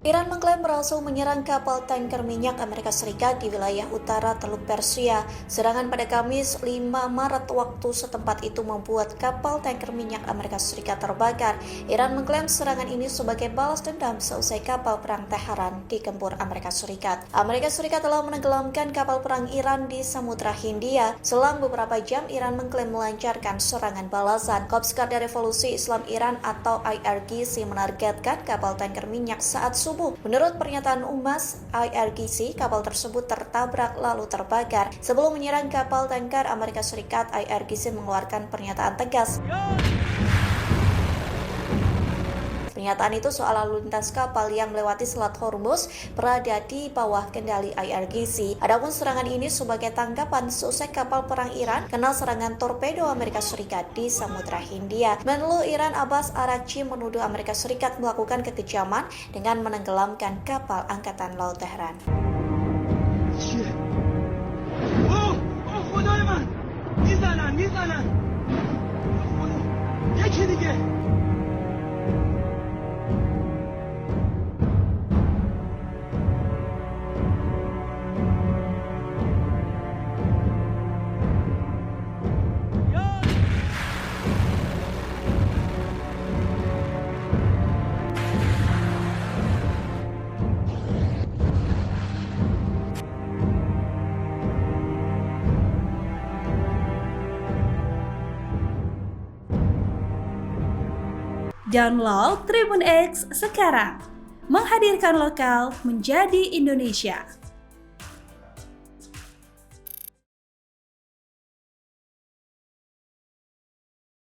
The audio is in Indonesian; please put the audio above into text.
Iran mengklaim berhasil menyerang kapal tanker minyak Amerika Serikat di wilayah utara Teluk Persia. Serangan pada Kamis 5 Maret waktu setempat itu membuat kapal tanker minyak Amerika Serikat terbakar. Iran mengklaim serangan ini sebagai balas dendam seusai kapal perang Teheran digempur Amerika Serikat. Amerika Serikat telah menenggelamkan kapal perang Iran di Samudra Hindia. Selang beberapa jam, Iran mengklaim melancarkan serangan balasan. Korps Garda Revolusi Islam Iran atau IRGC menargetkan kapal tanker minyak saat subuh. Menurut pernyataan Humas IRGC, kapal tersebut tertabrak lalu terbakar. Sebelum menyerang kapal tanker Amerika Serikat, IRGC mengeluarkan pernyataan tegas. Pernyataan itu soal lalu lintas kapal yang melewati Selat Hormuz berada di bawah kendali IRGC. Adapun serangan ini sebagai tanggapan seusai kapal perang Iran kena serangan torpedo Amerika Serikat di Samudra Hindia. Menlu Iran Abbas Araghchi menuduh Amerika Serikat melakukan kekejaman dengan menenggelamkan kapal Angkatan Laut Teheran. Download Tribun X sekarang, menghadirkan lokal menjadi Indonesia.